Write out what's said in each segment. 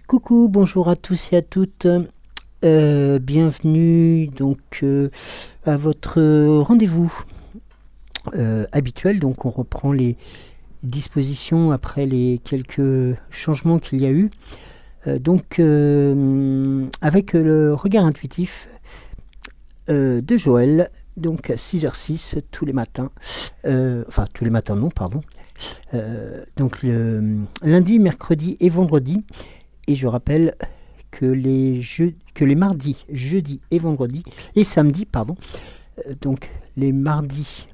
Coucou, bonjour à tous et à toutes. Bienvenue donc à votre rendez-vous habituel. Donc on reprend les dispositions après les quelques changements qu'il y a eu. Avec le regard intuitif de Joël, donc à 6h06 tous les matins. Enfin tous les matins non, pardon. Donc le lundi, mercredi et vendredi. Et je rappelle que les mardis, jeudis et vendredis, et samedis, pardon, donc les mardis,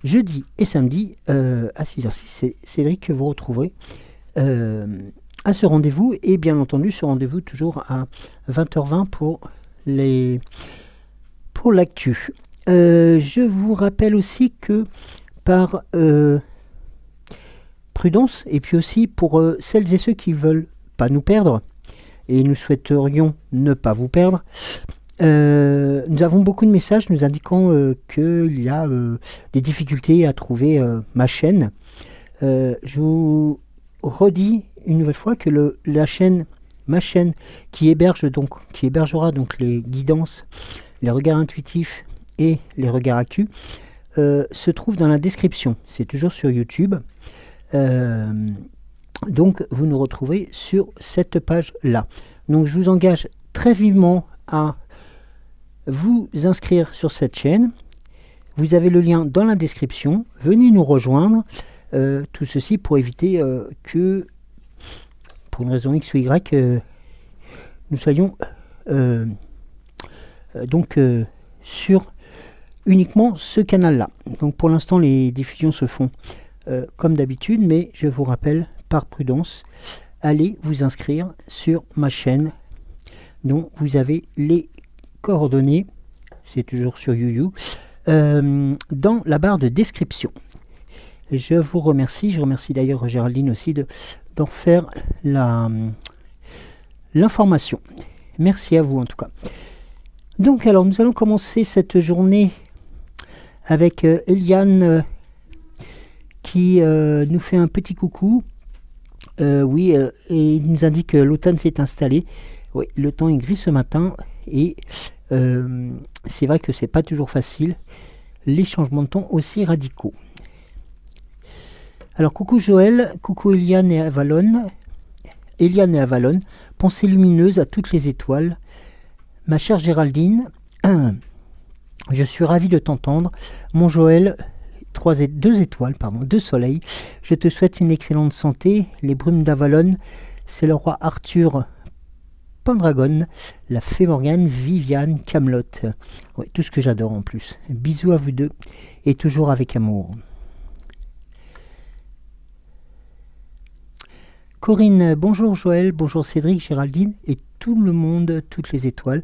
jeudis et samedis à 6h06, c'est Cédric que vous retrouverez à ce rendez-vous. Et bien entendu, ce rendez-vous toujours à 20h20 pour l'actu. Je vous rappelle aussi que par prudence, et puis aussi pour celles et ceux qui veulent pas nous perdre, et nous souhaiterions ne pas vous perdre, nous avons beaucoup de messages nous indiquant qu'il y a des difficultés à trouver ma chaîne. Je vous redis une nouvelle fois que ma chaîne qui hébergera donc les guidances, les regards intuitifs et les regards actus, se trouve dans la description. C'est toujours sur YouTube. Donc vous nous retrouvez sur cette page là. Donc je vous engage très vivement à vous inscrire sur cette chaîne. Vous avez le lien dans la description, venez nous rejoindre. Tout ceci pour éviter que pour une raison X ou Y nous soyons sur uniquement ce canal là. Donc pour l'instant les diffusions se font comme d'habitude, mais je vous rappelle par prudence, allez vous inscrire sur ma chaîne dont vous avez les coordonnées, c'est toujours sur YouYou, dans la barre de description. Et je vous remercie, je remercie d'ailleurs Géraldine aussi d'en faire l'information. Merci à vous en tout cas. Donc alors nous allons commencer cette journée avec Eliane qui nous fait un petit coucou. Et il nous indique que l'automne s'est installé. Oui, le temps est gris ce matin et c'est vrai que c'est pas toujours facile, les changements de temps aussi radicaux. Alors coucou Joël, coucou Eliane et Avalon. Pensée lumineuse à toutes les étoiles. Ma chère Géraldine, je suis ravi de t'entendre. Mon Joël, 2 étoiles, pardon, 2 soleils. Je te souhaite une excellente santé. Les brumes d'Avalon, c'est le roi Arthur Pendragon, la fée Morgane, Viviane, Camelot. Oui, tout ce que j'adore en plus. Bisous à vous deux et toujours avec amour. Corinne, bonjour Joël, bonjour Cédric, Géraldine et tout le monde, toutes les étoiles.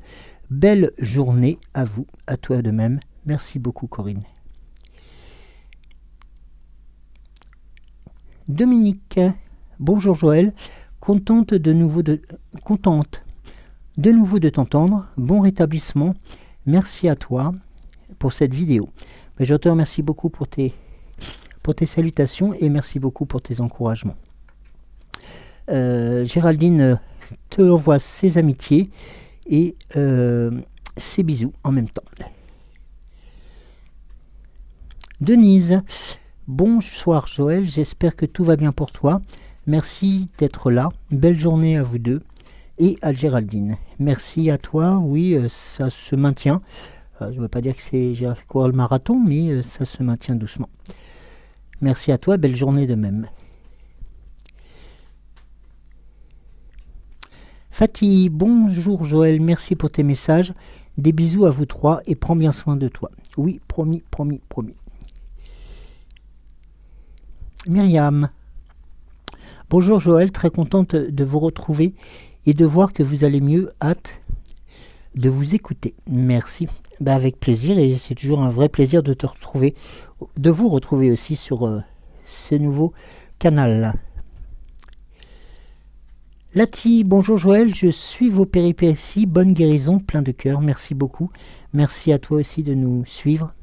Belle journée à vous, à toi de même. Merci beaucoup Corinne. Dominique, bonjour Joël, contente de nouveau de t'entendre, bon rétablissement, merci à toi pour cette vidéo. Mais je te remercie beaucoup pour tes salutations et merci beaucoup pour tes encouragements. Géraldine te envoie ses amitiés et ses bisous en même temps. Denise, bonsoir Joël, j'espère que tout va bien pour toi. Merci d'être là. Belle journée à vous deux et à Géraldine. Merci à toi. Oui, ça se maintient. Je ne veux pas dire que j'ai fait courir le marathon, mais ça se maintient doucement. Merci à toi. Belle journée de même. Fatih, bonjour Joël. Merci pour tes messages. Des bisous à vous trois et prends bien soin de toi. Oui, promis, promis, promis. Myriam, bonjour Joël, très contente de vous retrouver et de voir que vous allez mieux, hâte de vous écouter. Merci, avec plaisir et c'est toujours un vrai plaisir de vous retrouver aussi sur ce nouveau canal. Lati, bonjour Joël, je suis vos péripéties, bonne guérison, plein de cœur, merci beaucoup. Merci à toi aussi de nous suivre.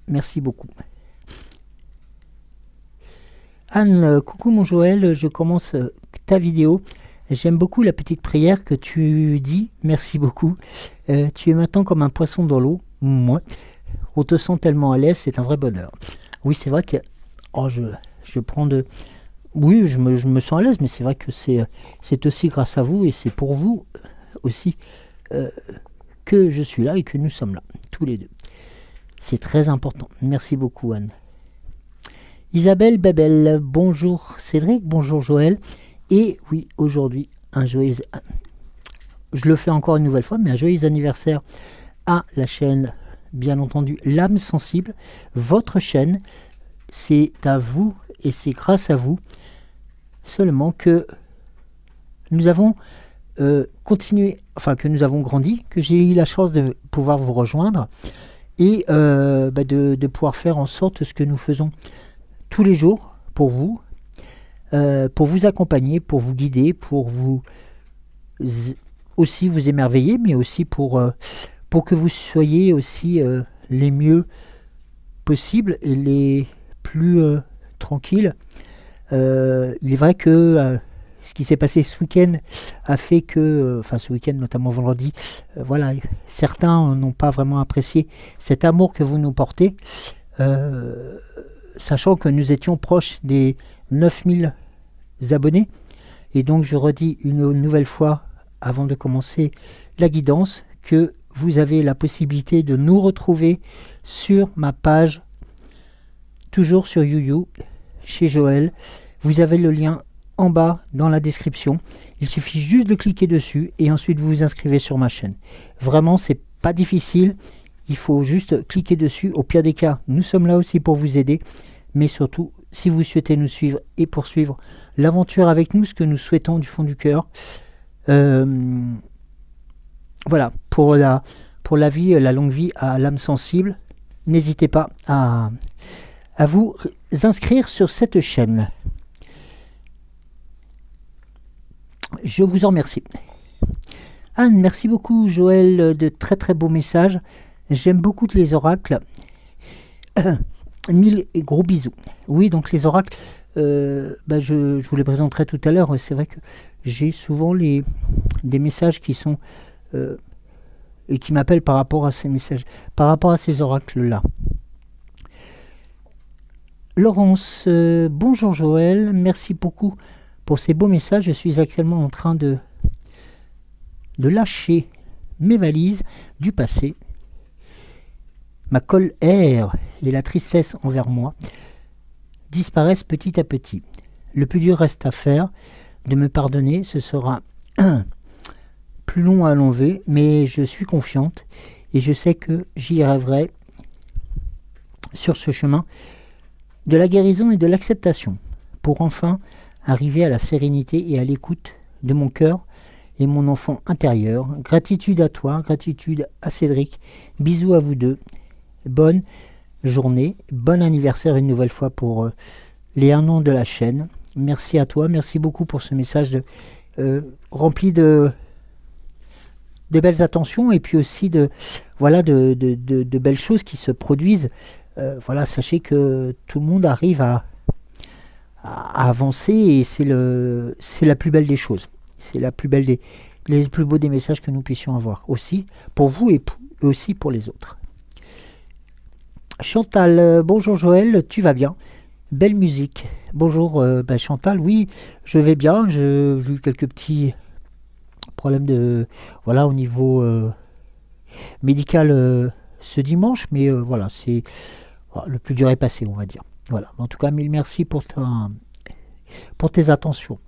Merci beaucoup. Anne, coucou mon Joël, je commence ta vidéo. J'aime beaucoup la petite prière que tu dis, merci beaucoup. Tu es maintenant comme un poisson dans l'eau, moi. On te sent tellement à l'aise, c'est un vrai bonheur. Oui, c'est vrai que je prends de... Oui, je me sens à l'aise, mais c'est vrai que c'est aussi grâce à vous et c'est pour vous aussi que je suis là et que nous sommes là, tous les deux. C'est très important. Merci beaucoup, Anne. Isabelle Babel, bonjour Cédric, bonjour Joël. Et oui, aujourd'hui, un joyeux... Je le fais encore une nouvelle fois, mais un joyeux anniversaire à la chaîne, bien entendu, L'Âme Sensible. Votre chaîne, c'est à vous et c'est grâce à vous seulement que nous avons continué, enfin que nous avons grandi, que j'ai eu la chance de pouvoir vous rejoindre et de pouvoir faire en sorte ce que nous faisons tous les jours pour vous accompagner, pour vous guider, pour vous aussi vous émerveiller, mais aussi pour que vous soyez aussi les mieux possibles et les plus tranquilles. Il est vrai que ce qui s'est passé ce week-end a fait que, enfin ce week-end notamment vendredi, voilà, certains n'ont pas vraiment apprécié cet amour que vous nous portez. Sachant que nous étions proches des 9000 abonnés. Et donc je redis une nouvelle fois, avant de commencer la guidance, que vous avez la possibilité de nous retrouver sur ma page, toujours sur YouYou, chez Joël. Vous avez le lien en bas dans la description. Il suffit juste de cliquer dessus et ensuite vous vous inscrivez sur ma chaîne. Vraiment, c'est pas difficile. Il faut juste cliquer dessus. Au pire des cas, nous sommes là aussi pour vous aider. Mais surtout, si vous souhaitez nous suivre et poursuivre l'aventure avec nous, ce que nous souhaitons du fond du cœur, voilà, pour la vie, la longue vie à l'âme sensible, n'hésitez pas à vous inscrire sur cette chaîne. Je vous en remercie. Anne, merci beaucoup Joël, de très très beaux messages. J'aime beaucoup les oracles. 1000 gros bisous. Oui, donc les oracles, je vous les présenterai tout à l'heure. C'est vrai que j'ai souvent des messages qui sont et qui m'appellent par rapport à ces messages, par rapport à ces oracles-là. Laurence, bonjour Joël, merci beaucoup pour ces beaux messages. Je suis actuellement en train de lâcher mes valises du passé. Ma colère et la tristesse envers moi disparaissent petit à petit. Le plus dur reste à faire, de me pardonner. Ce sera plus long à l'enlever, mais je suis confiante et je sais que j'y arriverai sur ce chemin de la guérison et de l'acceptation pour enfin arriver à la sérénité et à l'écoute de mon cœur et mon enfant intérieur. Gratitude à toi, gratitude à Cédric. Bisous à vous deux. Bonne journée, bon anniversaire une nouvelle fois pour les 1 an de la chaîne. Merci à toi, merci beaucoup pour ce message rempli de belles attentions et puis aussi de belles choses qui se produisent. Voilà, sachez que tout le monde arrive à avancer et c'est la plus belle des choses. C'est la plus belle les plus beaux des messages que nous puissions avoir aussi pour vous et aussi pour les autres. Chantal, bonjour Joël, tu vas bien? Belle musique. Bonjour Chantal, oui, je vais bien. J'ai eu quelques petits problèmes au niveau médical ce dimanche, mais voilà, c'est le plus dur est passé, on va dire. Voilà. En tout cas, mille merci pour tes attentions.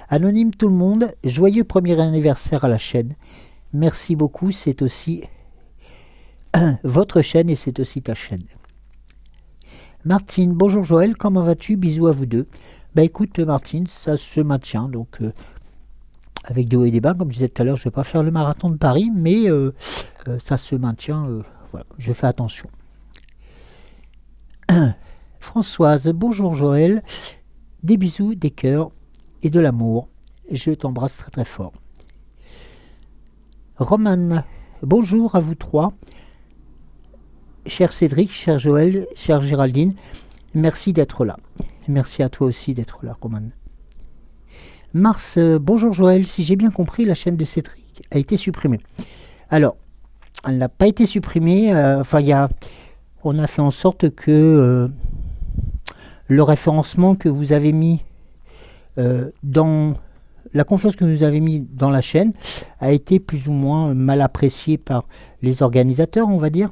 Anonyme tout le monde, joyeux premier anniversaire à la chaîne. Merci beaucoup, c'est aussi votre chaîne et c'est aussi ta chaîne. Martine, bonjour Joël, comment vas-tu? Bisous à vous deux. Bah écoute Martine, ça se maintient, donc avec des hauts et des bas, comme je disais tout à l'heure, je ne vais pas faire le marathon de Paris, mais ça se maintient, voilà, je fais attention. Françoise, bonjour Joël, des bisous, des cœurs et de l'amour, je t'embrasse très très fort. Romane, bonjour à vous trois. Cher Cédric, cher Joël, chère Géraldine, merci d'être là. Et merci à toi aussi d'être là, Roman. Mars, bonjour Joël, si j'ai bien compris, la chaîne de Cédric a été supprimée. Alors, elle n'a pas été supprimée, on a fait en sorte que le référencement que vous avez mis dans la confiance que vous avez mis dans la chaîne a été plus ou moins mal apprécié par les organisateurs, on va dire,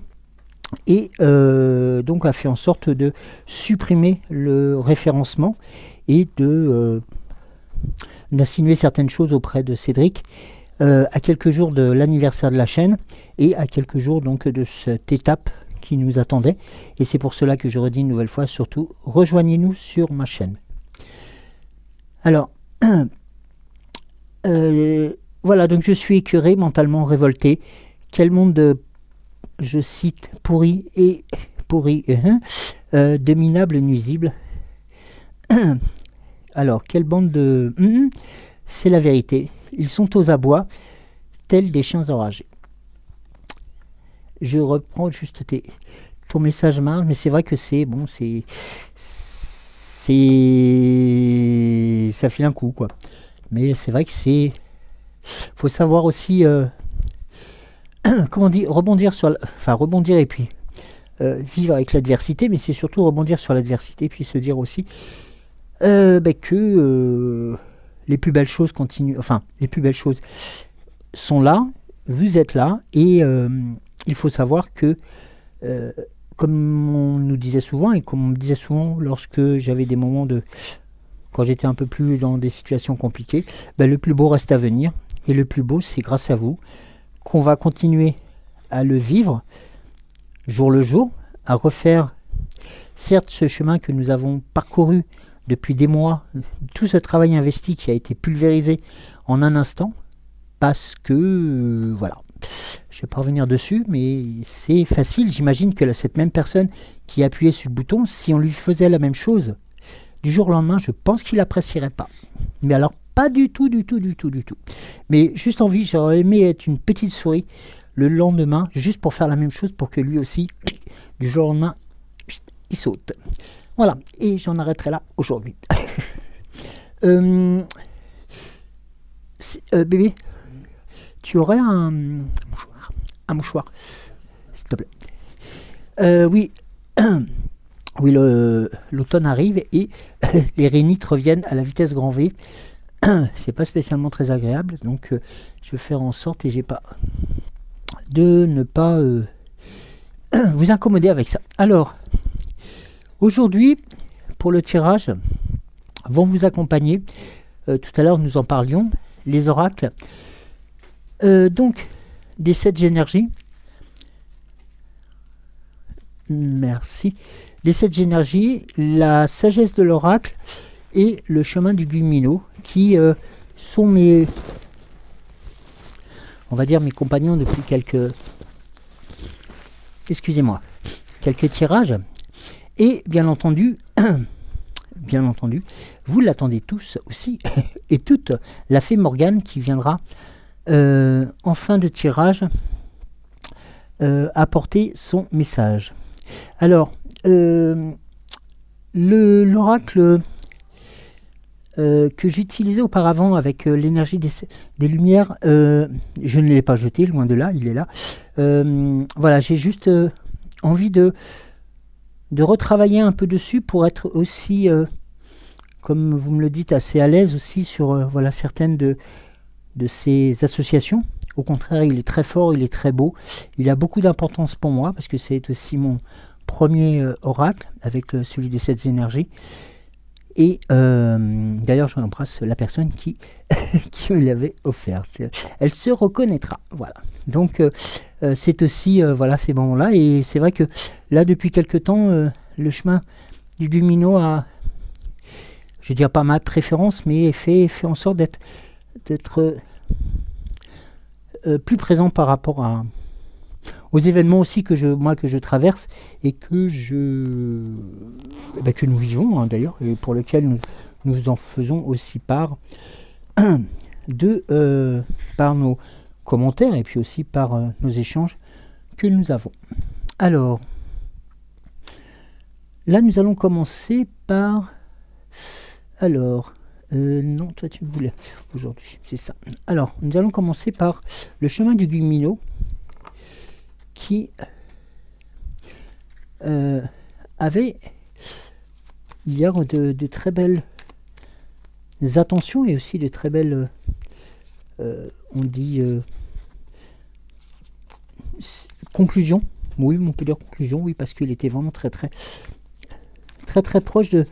et donc a fait en sorte de supprimer le référencement et d'insinuer certaines choses auprès de Cédric à quelques jours de l'anniversaire de la chaîne et à quelques jours donc de cette étape qui nous attendait. Et c'est pour cela que je redis une nouvelle fois, surtout rejoignez-nous sur ma chaîne. Alors voilà, donc je suis écœuré, mentalement révolté. Quel monde je cite pourri de minables nuisibles. Alors, quelle bande de... c'est la vérité. Ils sont aux abois, tels des chiens enragés. Je reprends juste ton message, Marge, mais c'est vrai que c'est... Bon, ça file un coup, quoi. Mais c'est vrai que c'est... faut savoir aussi... comment dire, rebondir sur... rebondir et puis... vivre avec l'adversité, mais c'est surtout rebondir sur l'adversité, puis se dire aussi... que les plus belles choses continuent, les plus belles choses sont là, vous êtes là, et il faut savoir que, comme on nous disait souvent, et comme on me disait souvent lorsque j'avais des moments quand j'étais un peu plus dans des situations compliquées, le plus beau reste à venir, et le plus beau, c'est grâce à vous, qu'on va continuer à le vivre, jour le jour, à refaire, certes, ce chemin que nous avons parcouru depuis des mois, tout ce travail investi qui a été pulvérisé en un instant, parce que, voilà, je ne vais pas revenir dessus, mais c'est facile. J'imagine que cette même personne qui appuyait sur le bouton, si on lui faisait la même chose, du jour au lendemain, je pense qu'il n'apprécierait pas. Mais alors, pas du tout, du tout, du tout, du tout. Mais juste envie, j'aurais aimé être une petite souris le lendemain, juste pour faire la même chose, pour que lui aussi, du jour au lendemain, il saute. Voilà, et j'en arrêterai là aujourd'hui. Bébé, tu aurais un mouchoir, s'il te plaît. Oui, oui, l'automne arrive et les rhinites reviennent à la vitesse grand V. C'est pas spécialement très agréable, donc je vais faire en sorte, et j'ai pas de ne pas vous incommoder avec ça. Alors, aujourd'hui, pour le tirage, vont vous accompagner, tout à l'heure nous en parlions, les oracles, donc des 7 énergies. Merci. Les 7 énergies, la sagesse de l'oracle et le chemin du Gumino, qui sont mes, on va dire, mes compagnons depuis quelques, excusez-moi, quelques tirages. Et bien entendu, vous l'attendez tous aussi, et toute, la fée Morgane qui viendra en fin de tirage apporter son message. Alors, l'oracle que j'utilisais auparavant avec l'énergie des lumières, je ne l'ai pas jeté, loin de là, il est là. Voilà, j'ai juste envie de retravailler un peu dessus pour être aussi, comme vous me le dites, assez à l'aise aussi sur voilà, certaines de ces associations. Au contraire, il est très fort, il est très beau. Il a beaucoup d'importance pour moi parce que c'est aussi mon premier oracle avec celui des 7 énergies. Et d'ailleurs, je embrasse la personne qui me l'avait offerte. Elle se reconnaîtra. Voilà. Donc, c'est aussi voilà, ces moments-là. Et c'est vrai que là, depuis quelque temps, le chemin du Gumino a, je ne dirais pas ma préférence, mais fait en sorte d'être plus présent par rapport aux événements aussi que je traverse et que que nous vivons hein, d'ailleurs, et pour lesquels nous en faisons aussi part par nos commentaires et puis aussi par nos échanges que nous avons. Alors, là nous allons commencer par Alors, non, toi tu voulais aujourd'hui, c'est ça. Alors, nous allons commencer par le chemin du Gumino qui avait hier de très belles attentions et aussi de très belles, on dit, conclusions. Oui, on peut dire conclusion, oui, parce qu'il était vraiment très proche de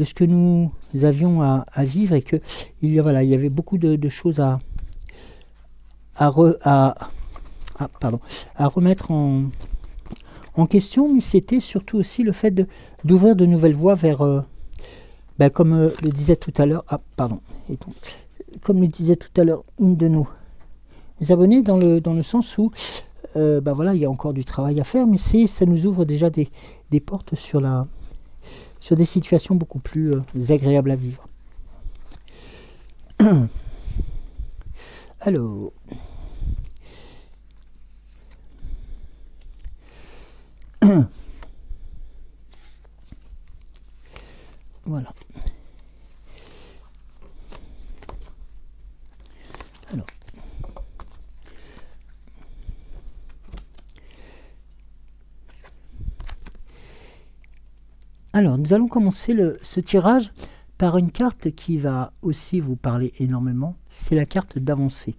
ce que nous avions à vivre, et que il y avait beaucoup de choses à remettre en question, mais c'était surtout aussi le fait d'ouvrir de nouvelles voies vers, comme le disait tout à l'heure, comme le disait tout à l'heure une de nos abonnés, dans le sens où il y a encore du travail à faire, mais ça nous ouvre déjà des portes sur des situations beaucoup plus agréables à vivre. Alors, voilà. Alors, nous allons commencer ce tirage par une carte qui va aussi vous parler énormément. C'est la carte d'avancer.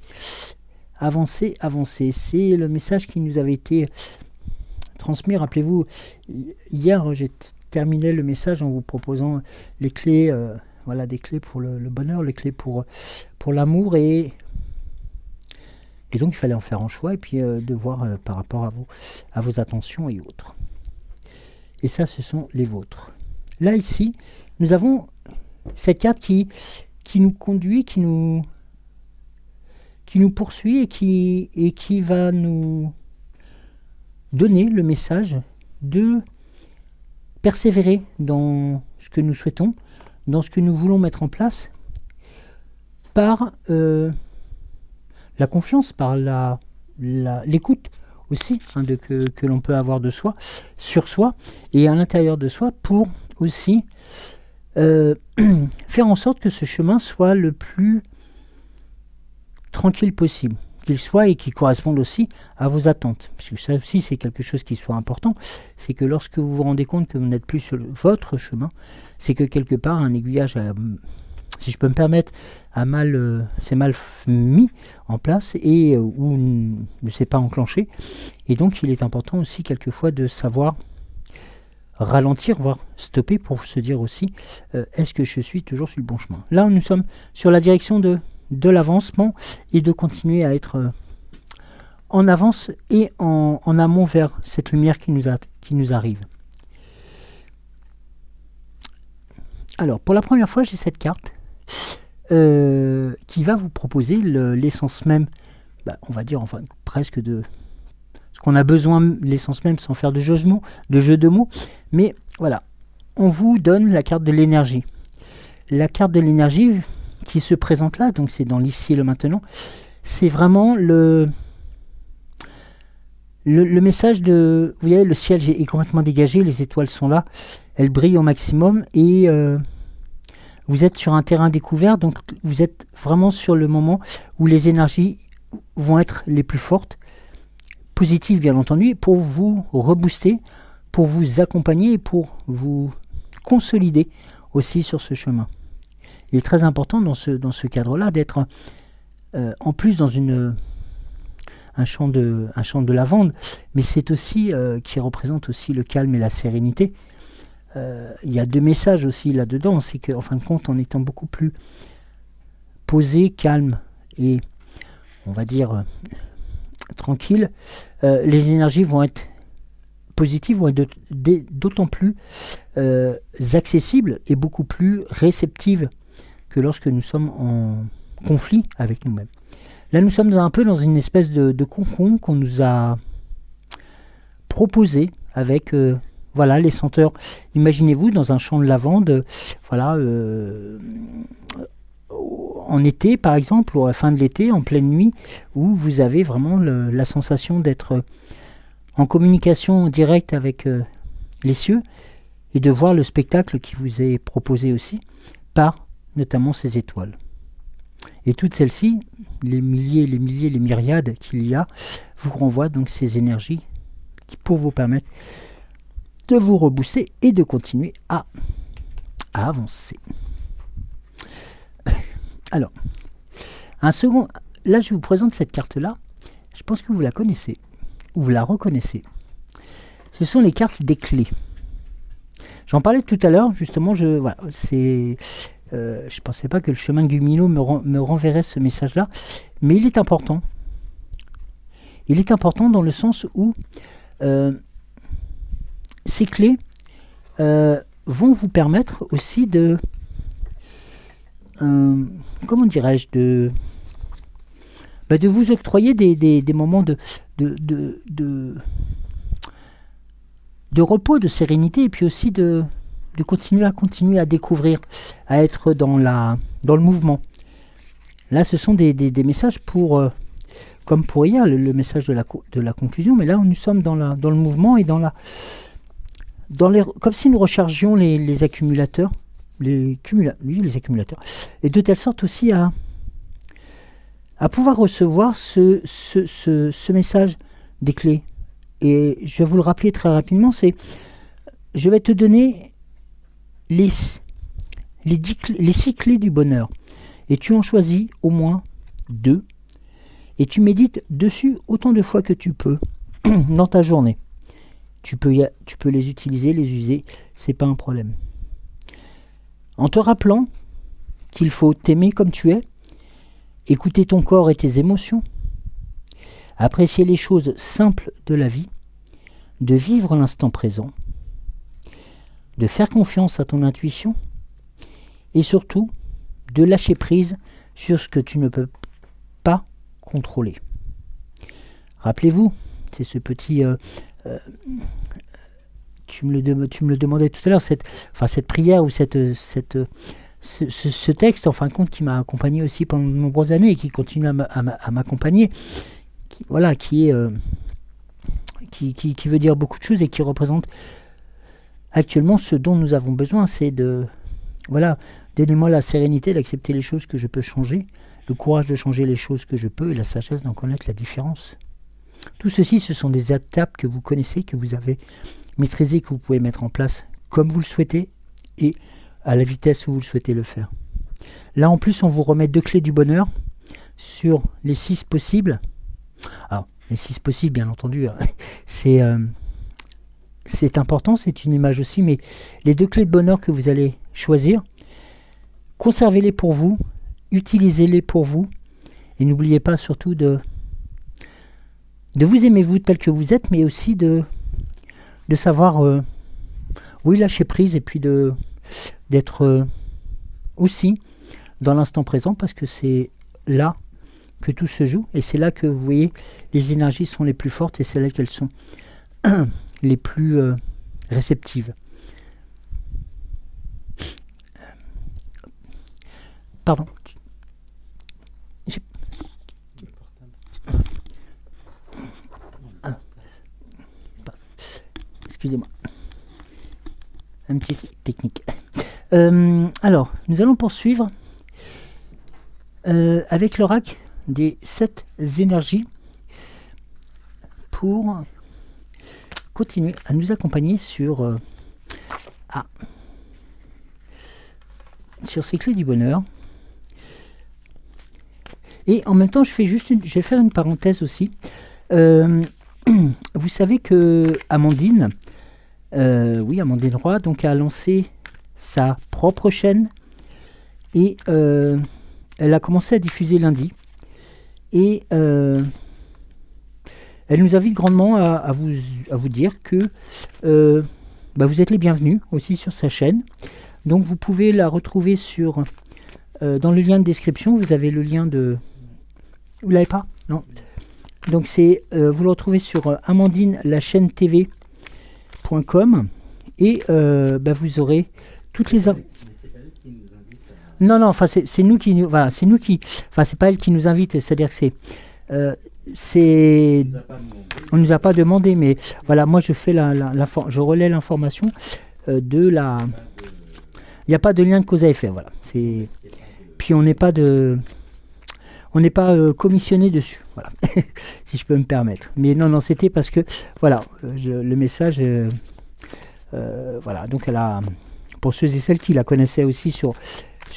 Avancer, avancer. C'est le message qui nous avait été transmis. Rappelez-vous, hier, j'ai terminé le message en vous proposant les clés, des clés pour le bonheur, les clés pour l'amour, et donc il fallait en faire un choix, et puis de voir par rapport à vos attentions et autres. Et ça, ce sont les vôtres. Là, ici, nous avons cette carte qui nous conduit, qui nous poursuit, et qui va nous donner le message de persévérer dans ce que nous souhaitons, dans ce que nous voulons mettre en place, par la confiance, par l'écoute aussi, que l'on peut avoir de soi, sur soi et à l'intérieur de soi, pour aussi faire en sorte que ce chemin soit le plus tranquille possible, qu'il soit, et qu'il corresponde aussi à vos attentes. Parce que ça aussi, c'est quelque chose qui soit important, c'est que lorsque vous vous rendez compte que vous n'êtes plus sur votre chemin, c'est que quelque part un aiguillage, si je peux me permettre, c'est mal mis en place, et ou ne s'est pas enclenché. Et donc il est important aussi quelquefois de savoir ralentir, voire stopper, pour se dire aussi, est-ce que je suis toujours sur le bon chemin. Là, nous sommes sur la direction de l'avancement, et de continuer à être en avance et en amont vers cette lumière qui nous arrive. Alors, pour la première fois, j'ai cette carte qui va vous proposer l'essence même, on va dire, enfin, presque de ce qu'on a besoin, l'essence même, sans faire de jeu de mots, mais voilà, on vous donne la carte de l'énergie. La carte de l'énergie qui se présente là, donc c'est dans l'ici et le maintenant, c'est vraiment le message de, vous voyez, le ciel est complètement dégagé, les étoiles sont là, elles brillent au maximum, et vous êtes sur un terrain découvert, donc vous êtes vraiment sur le moment où les énergies vont être les plus fortes, positives bien entendu, pour vous rebooster, pour vous accompagner et pour vous consolider aussi sur ce chemin. Il est très important dans ce cadre-là d'être en plus dans un champ de lavande, mais c'est aussi qui représente aussi le calme et la sérénité. Il y a deux messages aussi là-dedans, c'est qu'en fin de compte, en étant beaucoup plus posé, calme et, on va dire, tranquille, les énergies vont être positives, vont être d'autant plus accessibles et beaucoup plus réceptives que lorsque nous sommes en conflit avec nous-mêmes. Là, nous sommes un peu dans une espèce de cocon qu'on nous a proposé avec voilà, les senteurs. Imaginez-vous dans un champ de lavande, voilà, en été par exemple, ou à la fin de l'été, en pleine nuit, où vous avez vraiment la sensation d'être en communication directe avec les cieux, et de voir le spectacle qui vous est proposé aussi par notamment ces étoiles. Et toutes celles-ci, les milliers, les myriades qu'il y a, vous renvoient donc ces énergies pour vous permettre de vous rebooster et de continuer à avancer. Alors, un second, là je vous présente cette carte-là, je pense que vous la connaissez, ou vous la reconnaissez. Ce sont les cartes des clés. J'en parlais tout à l'heure, justement, je pensais pas que le chemin de Gumino me renverrait ce message-là, mais il est important. Il est important dans le sens où ces clés vont vous permettre aussi de, comment dirais-je, de vous octroyer des moments de repos, de sérénité, et puis aussi de continuer à découvrir, à être dans le mouvement. Là, ce sont des messages pour, comme pour hier, le message de la conclusion, mais là, nous sommes dans le mouvement et comme si nous rechargions les accumulateurs, les accumulateurs, et de telle sorte aussi à pouvoir recevoir ce message des clés. Et je vais vous le rappeler très rapidement, je vais te donner les 6 clés du bonheur. Et tu en choisis au moins 2. Et tu médites dessus autant de fois que tu peux dans ta journée. Tu peux les utiliser, les user, c'est pas un problème. En te rappelant qu'il faut t'aimer comme tu es, écouter ton corps et tes émotions, apprécier les choses simples de la vie, de vivre l'instant présent, de faire confiance à ton intuition et surtout de lâcher prise sur ce que tu ne peux pas contrôler. Rappelez-vous, c'est ce petit... tu me le demandais tout à l'heure, cette prière ou ce texte, en fin de compte, qui m'a accompagné aussi pendant de nombreuses années et qui continue à m'accompagner, qui veut dire beaucoup de choses et qui représente actuellement ce dont nous avons besoin, c'est donnez-moi la sérénité d'accepter les choses que je peux changer, le courage de changer les choses que je peux et la sagesse d'en connaître la différence. Tout ceci, ce sont des étapes que vous connaissez, que vous avez maîtrisées, que vous pouvez mettre en place comme vous le souhaitez et à la vitesse où vous le souhaitez le faire. Là, en plus, on vous remet 2 clés du bonheur sur les 6 possibles. Alors, les 6 possibles, bien entendu, c'est important, c'est une image aussi, mais les 2 clés de bonheur que vous allez choisir, conservez-les pour vous, utilisez-les pour vous, et n'oubliez pas surtout de vous aimer vous tel que vous êtes, mais aussi de savoir lâcher prise, et puis d'être aussi dans l'instant présent, parce que c'est là que tout se joue, et c'est là que vous voyez les énergies sont les plus fortes, et c'est là qu'elles sont les plus réceptives. Pardon. Excusez-moi. Un petit technique. Alors, nous allons poursuivre avec l'oracle des 7 énergies pour continuer à nous accompagner sur ces clés du bonheur. Et en même temps, je vais faire une parenthèse aussi. Vous savez que Amandine Roy, donc, a lancé sa propre chaîne et elle a commencé à diffuser lundi. Et elle nous invite grandement à vous dire que vous êtes les bienvenus aussi sur sa chaîne. Donc vous pouvez la retrouver dans le lien de description. Vous avez le lien de... Vous l'avez pas? Non. Donc vous le retrouvez sur amandineLaChaineTV.com et vous aurez toutes les... Non, enfin c'est nous qui... Voilà, c'est nous qui... Enfin, c'est pas elle qui nous invite, c'est-à-dire que on nous a pas demandé, mais voilà, moi je fais je relais l'information. de la... Il n'y a pas de lien de cause à effet, voilà. Puis on n'est pas commissionné dessus, voilà, si je peux me permettre. Mais non, c'était parce que, voilà, le message, voilà, donc pour ceux et celles qui la connaissaient aussi sur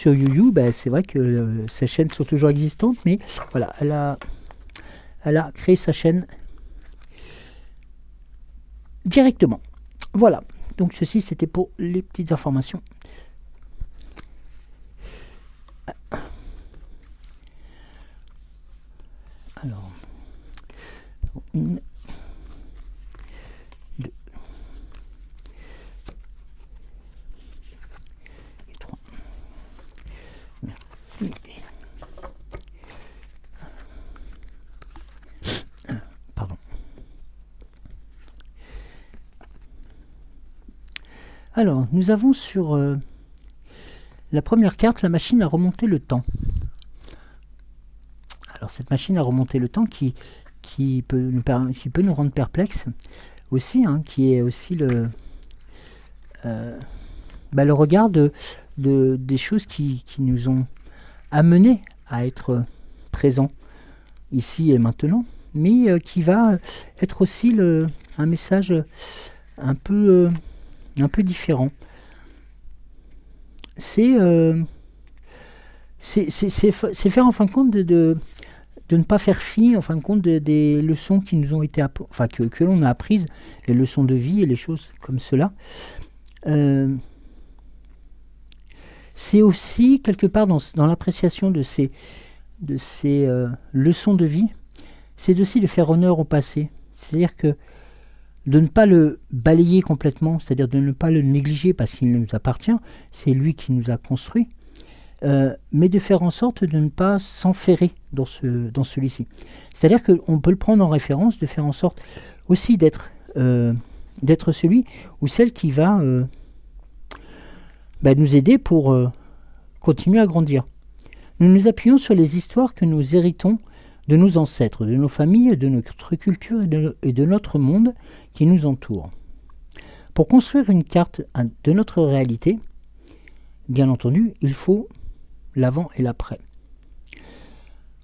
YouYou, ben, c'est vrai que ces chaînes sont toujours existantes, mais voilà, elle a créé sa chaîne directement. Voilà, donc ceci c'était pour les petites informations. Alors, 1, 2 et 3. Merci. Pardon. Alors, nous avons sur la première carte la machine à remonter le temps. Alors cette machine à remonter le temps qui peut nous rendre perplexes aussi, hein, qui est aussi le regard des choses qui nous ont amenés à être présents ici et maintenant, mais qui va être aussi un message un peu différent. C'est faire en fin de compte de ne pas faire fi en fin de compte des leçons qui nous ont été que l'on a apprises, les leçons de vie et les choses comme cela. C'est aussi quelque part dans l'appréciation de ces leçons de vie, c'est aussi de faire honneur au passé, c'est-à-dire que de ne pas le balayer complètement, c'est-à-dire de ne pas le négliger parce qu'il nous appartient, c'est lui qui nous a construits, mais de faire en sorte de ne pas s'enferrer dans celui-ci. C'est-à-dire qu'on peut le prendre en référence, de faire en sorte aussi d'être celui ou celle qui va nous aider pour continuer à grandir. Nous nous appuyons sur les histoires que nous héritons de nos ancêtres, de nos familles, de notre culture et de notre monde qui nous entoure. Pour construire une carte de notre réalité, bien entendu, il faut l'avant et l'après.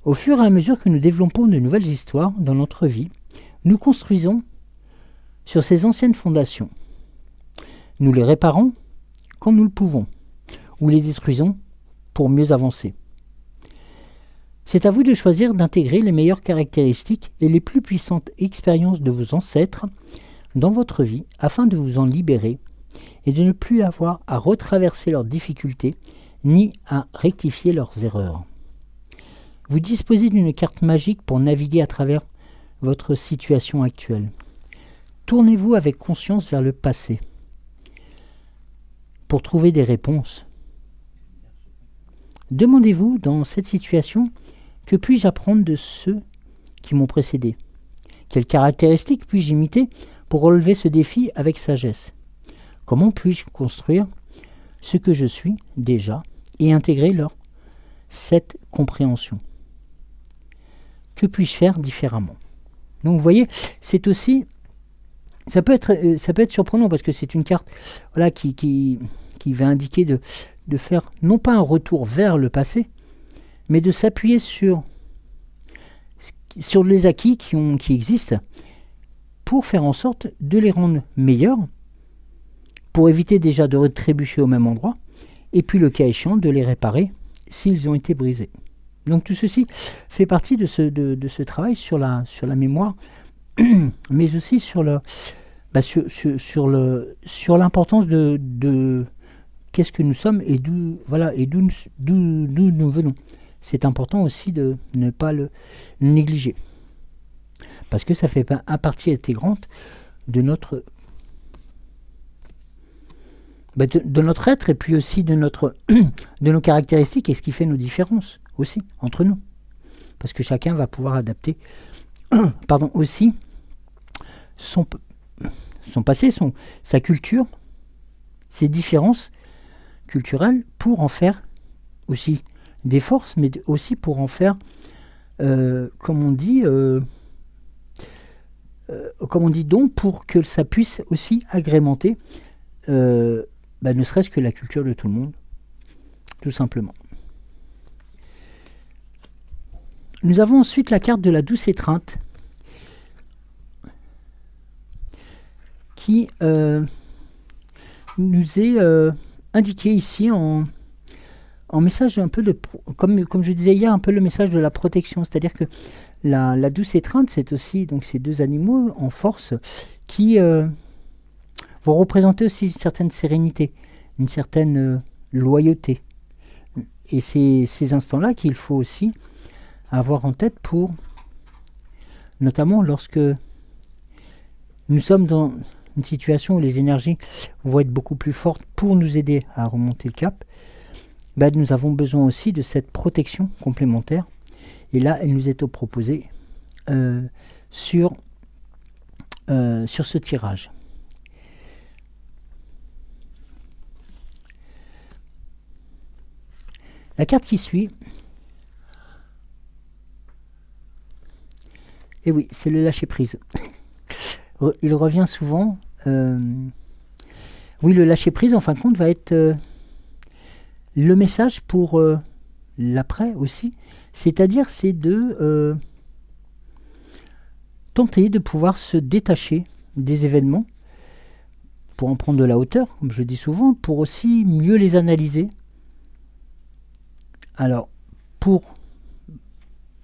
Au fur et à mesure que nous développons de nouvelles histoires dans notre vie, nous construisons sur ces anciennes fondations. Nous les réparons quand nous le pouvons, ou les détruisons pour mieux avancer. C'est à vous de choisir d'intégrer les meilleures caractéristiques et les plus puissantes expériences de vos ancêtres dans votre vie afin de vous en libérer et de ne plus avoir à retraverser leurs difficultés ni à rectifier leurs erreurs. Vous disposez d'une carte magique pour naviguer à travers votre situation actuelle. Tournez-vous avec conscience vers le passé pour trouver des réponses. Demandez-vous dans cette situation: que puis-je apprendre de ceux qui m'ont précédé? Quelles caractéristiques puis-je imiter pour relever ce défi avec sagesse? Comment puis-je construire ce que je suis déjà et intégrer cette compréhension? Que puis-je faire différemment? Donc vous voyez, c'est aussi, ça peut être surprenant parce que c'est une carte, voilà, qui va indiquer de faire non pas un retour vers le passé, mais de s'appuyer sur les acquis qui existent pour faire en sorte de les rendre meilleurs, pour éviter déjà de trébucher au même endroit, et puis le cas échéant de les réparer s'ils ont été brisés. Donc tout ceci fait partie de ce travail sur la mémoire, mais aussi sur l'importance de qu'est-ce que nous sommes et d'où nous venons. C'est important aussi de ne pas le négliger, parce que ça fait une partie intégrante de notre être, et puis aussi de nos caractéristiques et ce qui fait nos différences aussi entre nous, parce que chacun va pouvoir adapter aussi son passé, sa culture, ses différences culturelles, pour en faire aussi des forces, mais aussi pour en faire, comme on dit, donc pour que ça puisse aussi agrémenter ne serait-ce que la culture de tout le monde, tout simplement. Nous avons ensuite la carte de la douce étreinte qui nous est indiquée ici en message un peu de, comme je disais hier, un peu le message de la protection. C'est-à-dire que la douce étreinte, c'est aussi donc ces deux animaux en force qui vont représenter aussi une certaine sérénité, une certaine loyauté. Et c'est ces instants-là qu'il faut aussi avoir en tête pour, notamment lorsque nous sommes dans une situation où les énergies vont être beaucoup plus fortes pour nous aider à remonter le cap, nous avons besoin aussi de cette protection complémentaire. Et là, elle nous est proposée sur ce tirage. La carte qui suit, et oui, c'est le lâcher-prise. Il revient souvent. Oui, le lâcher-prise, en fin de compte, va être le message pour l'après aussi. C'est-à-dire, c'est de tenter de pouvoir se détacher des événements pour en prendre de la hauteur, comme je le dis souvent, pour aussi mieux les analyser. Alors, pour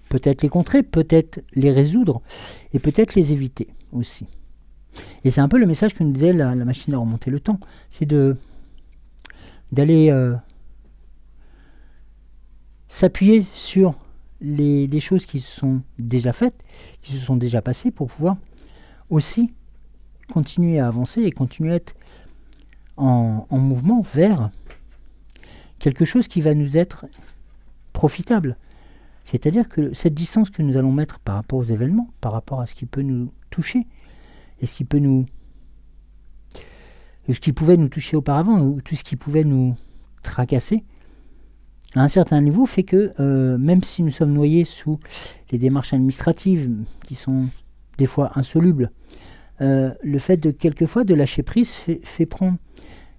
peut-être les contrer, peut-être les résoudre, et peut-être les éviter aussi. Et c'est un peu le message que nous disait la machine à remonter le temps, c'est d'aller s'appuyer sur des choses qui se sont déjà faites, qui se sont déjà passées, pour pouvoir aussi continuer à avancer et continuer à être en mouvement vers quelque chose qui va nous être profitable. C'est-à-dire que cette distance que nous allons mettre par rapport aux événements, par rapport à ce qui peut nous toucher, et ce qui pouvait nous toucher auparavant, ou tout ce qui pouvait nous tracasser, à un certain niveau, fait que même si nous sommes noyés sous les démarches administratives qui sont des fois insolubles, le fait de quelquefois de lâcher prise fait prendre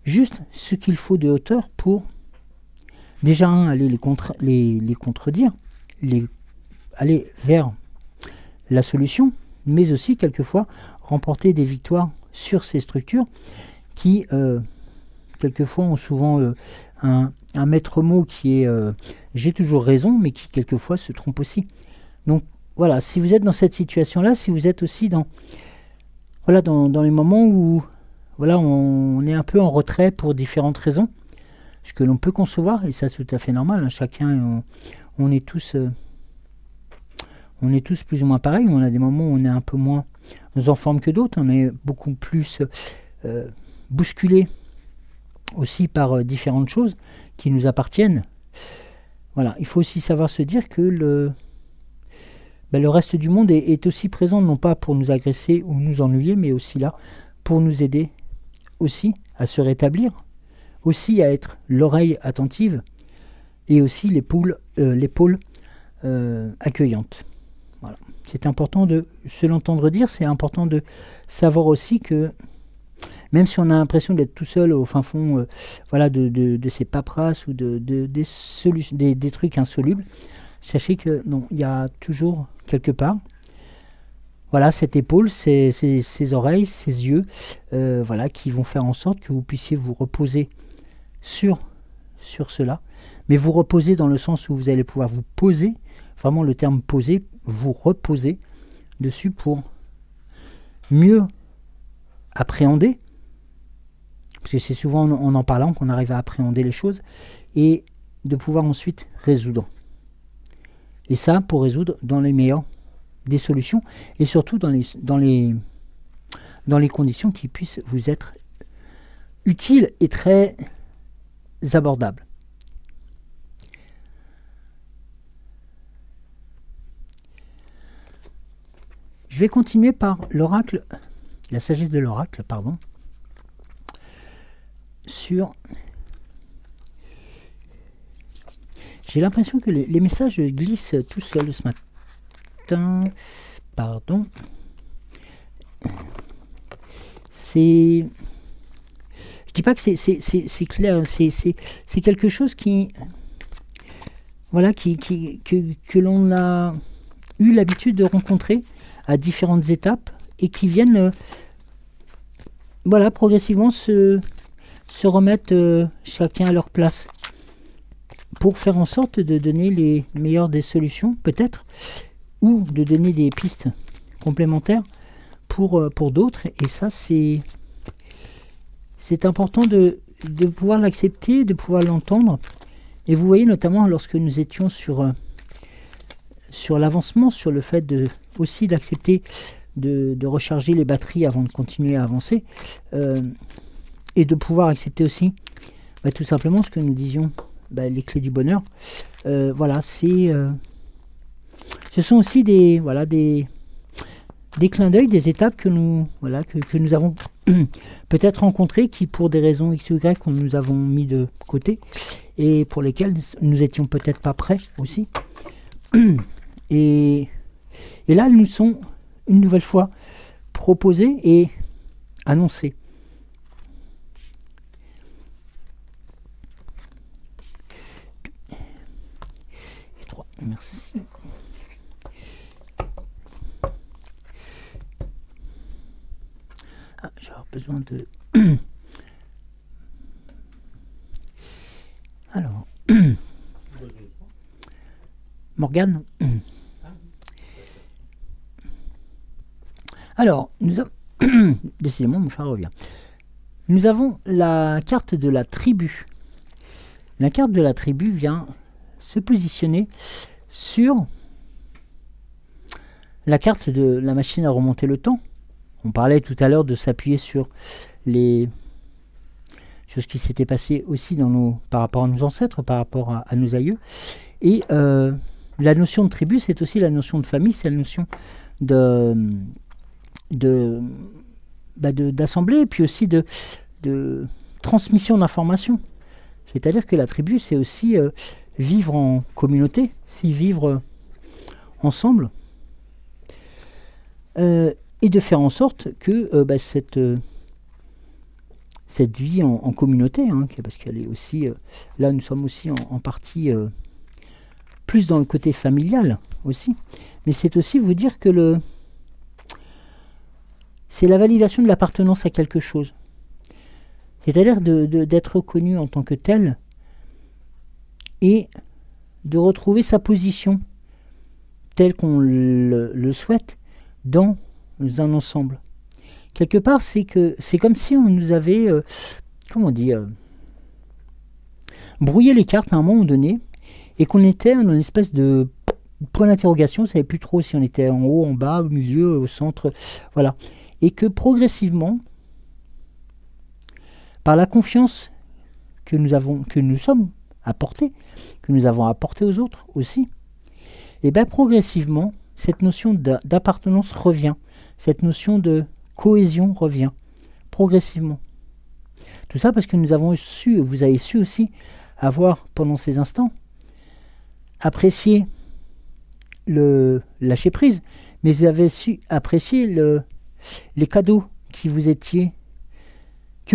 juste ce qu'il faut de hauteur pour déjà aller les contredire, aller vers la solution, mais aussi quelquefois remporter des victoires sur ces structures qui quelquefois ont souvent un maître mot qui est j'ai toujours raison, mais qui quelquefois se trompe aussi. Donc voilà, si vous êtes dans cette situation-là, si vous êtes aussi dans les moments où on est un peu en retrait pour différentes raisons, ce que l'on peut concevoir, et ça c'est tout à fait normal, hein, chacun, on est tous plus ou moins pareils. On a des moments où on est un peu moins en forme que d'autres, on est beaucoup plus bousculé aussi par différentes choses qui nous appartiennent. Voilà, il faut aussi savoir se dire que le reste du monde est aussi présent, non pas pour nous agresser ou nous ennuyer, mais aussi là pour nous aider aussi à se rétablir, aussi à être l'oreille attentive et aussi l'épaule accueillante. Voilà. C'est important de se l'entendre dire, c'est important de savoir aussi que même si on a l'impression d'être tout seul au fin fond de ces paperasses ou des trucs insolubles, sachez que non, il y a toujours quelque part cette épaule, ces oreilles, ces yeux qui vont faire en sorte que vous puissiez vous reposer sur cela, mais vous reposer dans le sens où vous allez pouvoir vous poser, vraiment le terme poser, vous reposer dessus pour mieux appréhender, parce que c'est souvent en parlant qu'on arrive à appréhender les choses, et de pouvoir ensuite résoudre. Et ça, pour résoudre dans les meilleures des solutions, et surtout dans les conditions qui puissent vous être utiles et très abordables. Je vais continuer par l'oracle, la sagesse de l'oracle, pardon, sur... J'ai l'impression que les messages glissent tout seuls ce matin. Pardon. Je dis pas que c'est clair, c'est quelque chose qui, voilà, que l'on a eu l'habitude de rencontrer à différentes étapes et qui viennent, voilà, progressivement se remettre chacun à leur place pour faire en sorte de donner les meilleures des solutions, peut-être, ou de donner des pistes complémentaires pour d'autres. Et ça, c'est important de pouvoir l'accepter, de pouvoir l'entendre. Et vous voyez notamment lorsque nous étions sur l'avancement, sur le fait aussi d'accepter de recharger les batteries avant de continuer à avancer, et de pouvoir accepter aussi tout simplement ce que nous disions, les clés du bonheur. Voilà, ce sont aussi des clins d'œil, des étapes que nous avons peut-être rencontrées, qui pour des raisons X ou Y nous avons mis de côté et pour lesquelles nous étions peut-être pas prêts aussi. Et là, elles nous sont une nouvelle fois proposées et annoncées. Et 3, merci. J'ai besoin de... Alors... Morgane. Alors, nous avons... Décidément, mon chat revient. Nous avons la carte de la tribu. La carte de la tribu vient se positionner sur la carte de la machine à remonter le temps. On parlait tout à l'heure de s'appuyer sur les choses qui s'étaient passées aussi par rapport à nos ancêtres, par rapport à nos aïeux. Et la notion de tribu, c'est aussi la notion de famille, c'est la notion d'assemblée, et puis aussi de transmission d'informations. C'est-à-dire que la tribu, c'est aussi vivre en communauté, c'est vivre ensemble. Et de faire en sorte que cette vie en communauté, parce qu'elle est aussi, là nous sommes aussi en partie plus dans le côté familial aussi, mais c'est aussi vous dire que c'est la validation de l'appartenance à quelque chose, c'est-à-dire d'être reconnu en tant que tel et de retrouver sa position telle qu'on le souhaite dans un ensemble. Quelque part, c'est comme si on nous avait, brouillé les cartes à un moment donné, et qu'on était dans une espèce de point d'interrogation, on ne savait plus trop si on était en haut, en bas, au milieu, au centre, voilà. Et que progressivement, par la confiance que nous avons apportée aux autres aussi, et bien progressivement, cette notion d'appartenance revient. Cette notion de cohésion revient progressivement. Tout ça parce que vous avez su aussi avoir, pendant ces instants, apprécier le lâcher prise, mais vous avez su apprécier les cadeaux que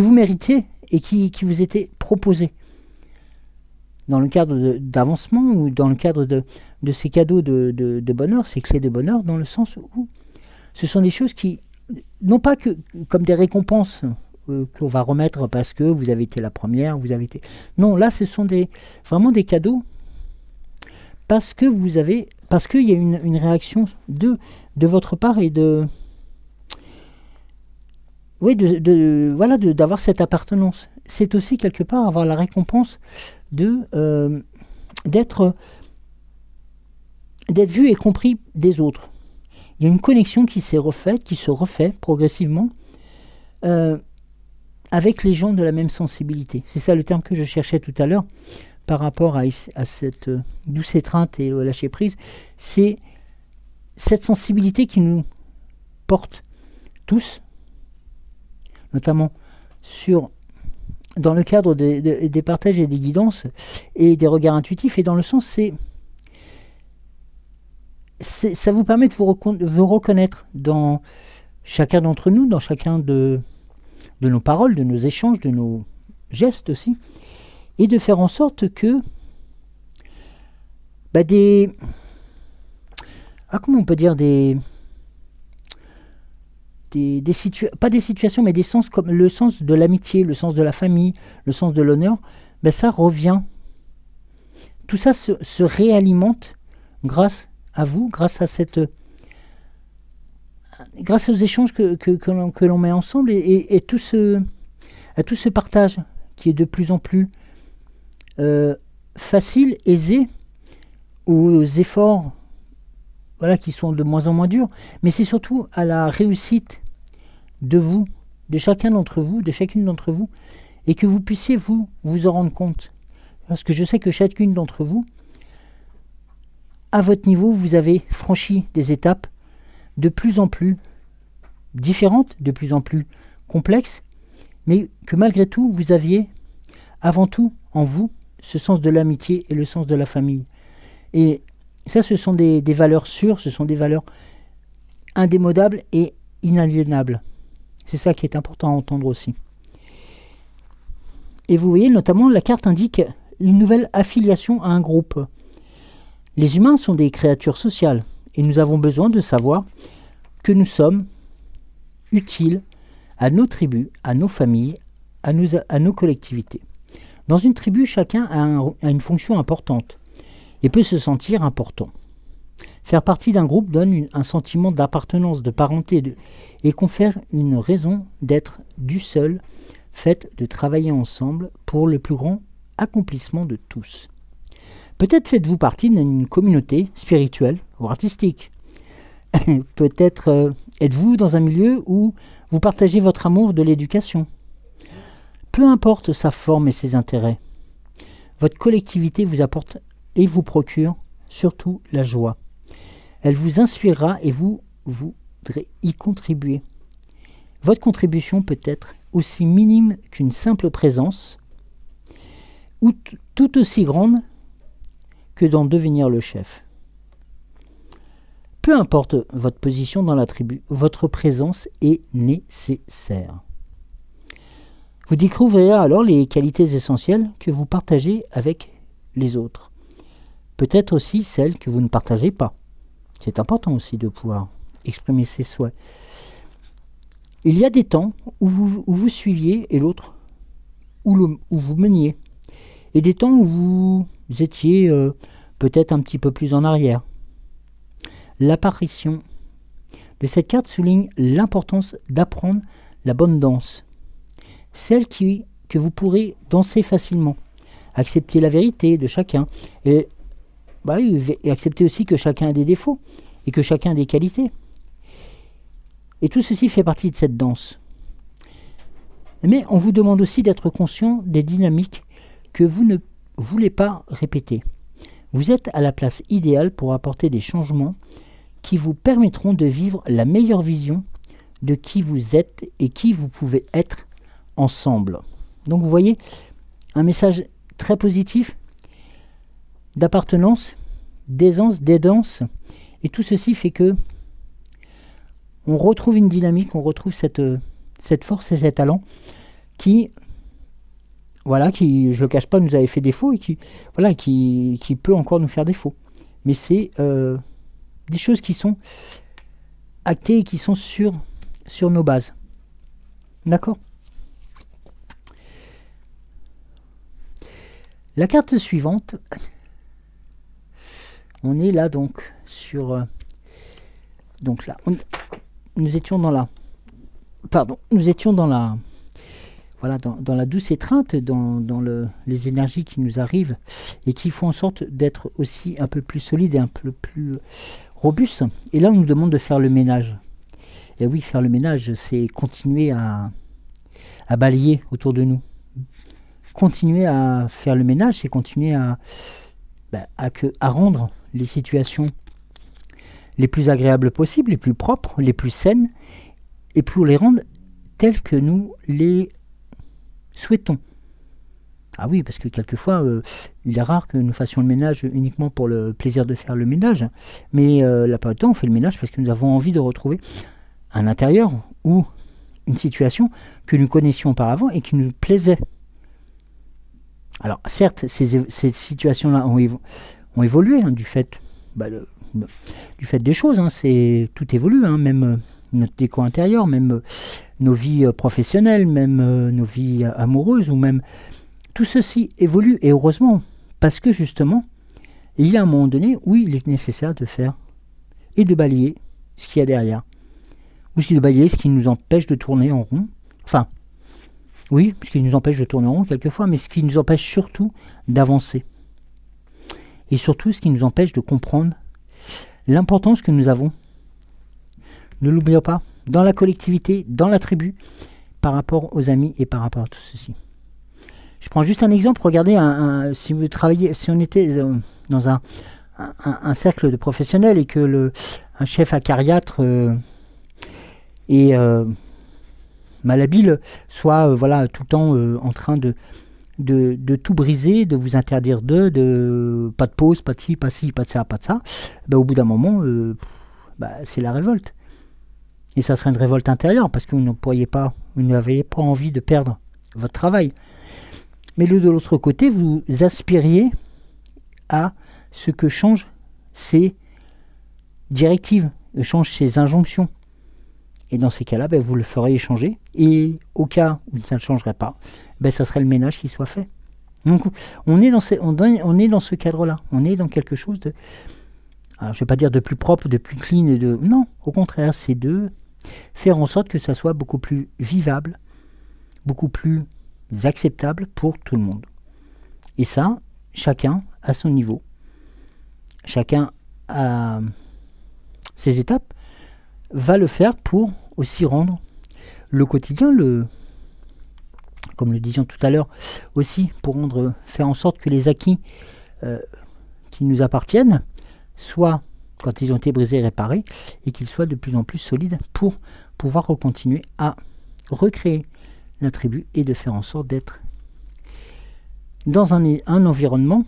vous méritiez et qui vous étaient proposés. Dans le cadre d'avancement ou dans le cadre de ces cadeaux de bonheur, ces clés de bonheur, dans le sens où ce sont des choses qui, non pas que comme des récompenses qu'on va remettre parce que vous avez été la première, non, là ce sont vraiment des cadeaux parce qu'il y a une réaction de votre part et d'avoir cette appartenance. C'est aussi quelque part avoir la récompense d'être vu et compris des autres. Il y a une connexion qui se refait progressivement avec les gens de la même sensibilité. C'est ça le terme que je cherchais tout à l'heure par rapport à cette douce étreinte et au lâcher prise. C'est cette sensibilité qui nous porte tous, notamment dans le cadre des partages et des guidances et des regards intuitifs, et dans le sens, ça vous permet de vous reconnaître dans chacun d'entre nous, dans chacun de nos paroles, de nos échanges, de nos gestes aussi, et de faire en sorte que comment on peut dire pas des situations, mais des sens comme le sens de l'amitié, le sens de la famille, le sens de l'honneur, ça revient. Tout ça se réalimente grâce à vous, grâce aux échanges que l'on met ensemble et tout ce partage qui est de plus en plus facile, aisé, aux efforts qui sont de moins en moins durs, mais c'est surtout à la réussite de vous, de chacun d'entre vous, de chacune d'entre vous, et que vous puissiez vous en rendre compte. Parce que je sais que chacune d'entre vous, à votre niveau, vous avez franchi des étapes de plus en plus différentes, de plus en plus complexes, mais que malgré tout, vous aviez avant tout en vous ce sens de l'amitié et le sens de la famille. Et ça, ce sont des valeurs sûres, ce sont des valeurs indémodables et inaliénables. C'est ça qui est important à entendre aussi. Et vous voyez, notamment, la carte indique une nouvelle affiliation à un groupe. Les humains sont des créatures sociales et nous avons besoin de savoir que nous sommes utiles à nos tribus, à nos familles, à nos collectivités. Dans une tribu, chacun a une fonction importante et peut se sentir important. Faire partie d'un groupe donne un sentiment d'appartenance, de parenté et confère une raison d'être du seul, fait de travailler ensemble pour le plus grand accomplissement de tous. Peut-être faites-vous partie d'une communauté spirituelle ou artistique. Peut-être êtes-vous dans un milieu où vous partagez votre amour de l'éducation. Peu importe sa forme et ses intérêts, votre collectivité vous apporte et vous procure surtout la joie. Elle vous inspirera et vous voudrez y contribuer. Votre contribution peut être aussi minime qu'une simple présence ou tout aussi grande que d'en devenir le chef. Peu importe votre position dans la tribu, votre présence est nécessaire. Vous découvrirez alors les qualités essentielles que vous partagez avec les autres. Peut-être aussi celles que vous ne partagez pas. C'est important aussi de pouvoir exprimer ses souhaits. Il y a des temps où vous suiviez et l'autre où vous meniez. Et des temps où vous étiez peut-être un petit peu plus en arrière. L'apparition de cette carte souligne l'importance d'apprendre la bonne danse. Celle que vous pourrez danser facilement. Accepter la vérité de chacun. Et accepter aussi que chacun a des défauts. Et que chacun a des qualités. Et tout ceci fait partie de cette danse. Mais on vous demande aussi d'être conscient des dynamiques que vous ne voulez pas répéter. Vous êtes à la place idéale pour apporter des changements qui vous permettront de vivre la meilleure vision de qui vous êtes et qui vous pouvez être ensemble. Donc vous voyez, un message très positif d'appartenance, d'aisance, d'aidance, et tout ceci fait que on retrouve une dynamique, on retrouve cette force et cet talent qui, je ne le cache pas, nous avait fait défaut et qui peut encore nous faire défaut. Mais c'est des choses qui sont actées et qui sont sur nos bases. D'accord ? La carte suivante, on est là donc sur... donc là, nous étions dans la... Pardon, nous étions dans la... Voilà, dans la douce étreinte, dans les énergies qui nous arrivent et qui font en sorte d'être aussi un peu plus solides et un peu plus robustes. Et là, on nous demande de faire le ménage. Et oui, faire le ménage, c'est continuer à balayer autour de nous. Continuer à faire le ménage, c'est continuer à rendre les situations les plus agréables possibles, les plus propres, les plus saines, et pour les rendre telles que nous les souhaitons. Ah oui, parce que quelquefois, il est rare que nous fassions le ménage uniquement pour le plaisir de faire le ménage, mais la plupart du temps, on fait le ménage parce que nous avons envie de retrouver un intérieur ou une situation que nous connaissions auparavant et qui nous plaisait. Alors certes, ces situations-là ont évolué hein, du fait des choses. Hein, tout évolue, hein, même notre déco intérieur, même nos vies professionnelles, même nos vies amoureuses, ou même tout ceci évolue, et heureusement, parce que justement, il y a un moment donné où il est nécessaire de faire et de balayer ce qu'il y a derrière. Ou de balayer ce qui nous empêche de tourner en rond. Enfin, oui, ce qui nous empêche de tourner en rond quelquefois, mais ce qui nous empêche surtout d'avancer. Et surtout, ce qui nous empêche de comprendre l'importance que nous avons. Ne l'oublions pas, dans la collectivité, dans la tribu, par rapport aux amis et par rapport à tout ceci. Je prends juste un exemple. Regardez, si vous travaillez, si on était dans un cercle de professionnels et que un chef acariâtre et malhabile soit voilà, tout le temps en train de tout briser, de vous interdire de pas de pause, pas de ci, pas de ça, pas de ça, ben, au bout d'un moment, c'est la révolte. Et ça serait une révolte intérieure parce que vous n'aviez pas envie de perdre votre travail. Mais de l'autre côté, vous aspiriez à ce que changent ces directives, changent ces injonctions. Et dans ces cas-là, vous le feriez changer. Et au cas où ça ne changerait pas, ça serait le ménage qui soit fait. Donc on est dans ce cadre-là. On est dans quelque chose de... Alors, je ne vais pas dire de plus propre, de plus clean. Non, au contraire, c'est de faire en sorte que ça soit beaucoup plus vivable, beaucoup plus acceptable pour tout le monde. Et ça, chacun à son niveau. Chacun à ses étapes va le faire pour aussi rendre le quotidien, comme le disions tout à l'heure, aussi pour faire en sorte que les acquis qui nous appartiennent soient, quand ils ont été brisés, réparés, et qu'ils soient de plus en plus solides pour pouvoir continuer à recréer la tribu et de faire en sorte d'être dans un environnement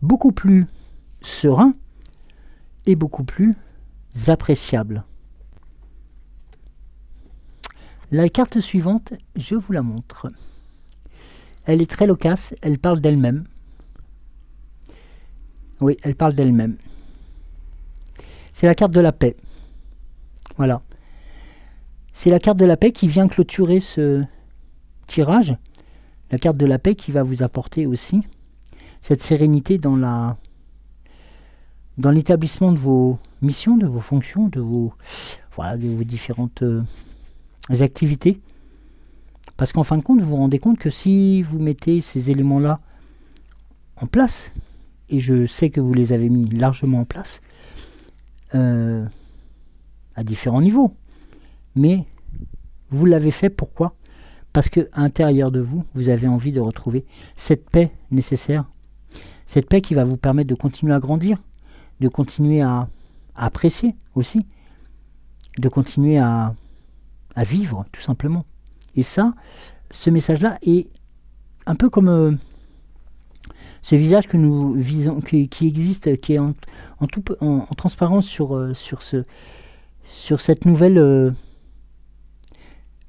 beaucoup plus serein et beaucoup plus appréciable. La carte suivante, je vous la montre. Elle est très loquace, elle parle d'elle-même. Oui, elle parle d'elle-même. C'est la carte de la paix. Voilà. C'est la carte de la paix qui vient clôturer ce tirage. La carte de la paix qui va vous apporter aussi cette sérénité dans l'établissement de vos missions, de vos fonctions, de vos différentes activités. Parce qu'en fin de compte, vous vous rendez compte que si vous mettez ces éléments-là en place, et je sais que vous les avez mis largement en place, à différents niveaux, mais vous l'avez fait pourquoi? Parce qu'à l'intérieur de vous, vous avez envie de retrouver cette paix nécessaire, cette paix qui va vous permettre de continuer à grandir, de continuer à apprécier aussi, de continuer à vivre tout simplement. Et ça, ce message-là est un peu comme ce visage que nous visons, qui existe, qui est en transparence sur cette nouvelle...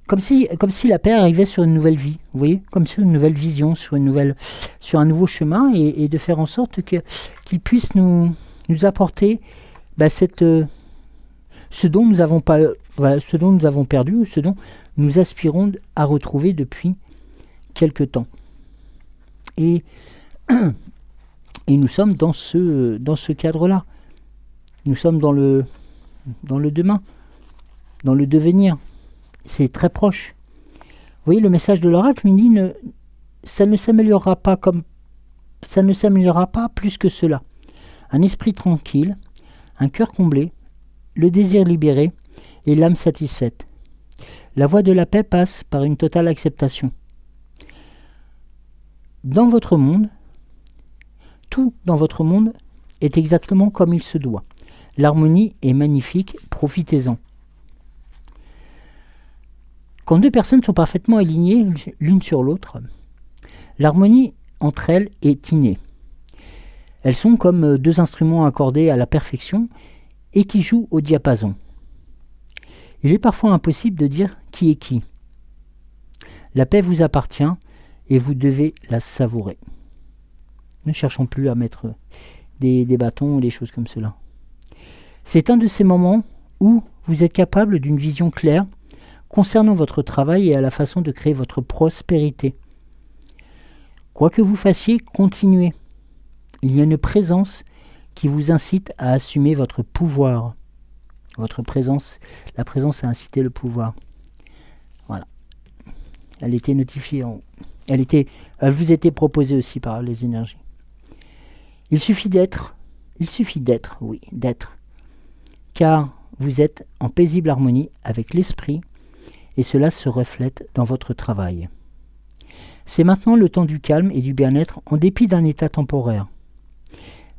Comme si la paix arrivait sur une nouvelle vie, vous voyez, comme sur une nouvelle vision, sur un nouveau chemin, et de faire en sorte qu'il puisse nous apporter ce dont nous avons perdu, ou ce dont nous aspirons à retrouver depuis quelque temps. Et nous sommes dans ce cadre-là. Nous sommes dans le demain, dans le devenir. C'est très proche. Vous voyez, le message de l'oracle me dit ça ne s'améliorera pas plus que cela. Un esprit tranquille, un cœur comblé, le désir libéré et l'âme satisfaite. La voie de la paix passe par une totale acceptation. Dans votre monde, tout dans votre monde est exactement comme il se doit. L'harmonie est magnifique, profitez-en. Quand deux personnes sont parfaitement alignées l'une sur l'autre, l'harmonie entre elles est innée. Elles sont comme deux instruments accordés à la perfection et qui jouent au diapason. Il est parfois impossible de dire qui est qui. La paix vous appartient et vous devez la savourer. Ne cherchons plus à mettre des bâtons ou des choses comme cela. C'est un de ces moments où vous êtes capable d'une vision claire concernant votre travail et à la façon de créer votre prospérité. Quoi que vous fassiez, continuez. Il y a une présence qui vous incite à assumer votre pouvoir. Votre présence, la présence a incité le pouvoir. Voilà. Elle était notifiée en haut. Elle vous était proposée aussi par les énergies. Il suffit d'être, oui, d'être. Car vous êtes en paisible harmonie avec l'esprit et cela se reflète dans votre travail. C'est maintenant le temps du calme et du bien-être en dépit d'un état temporaire.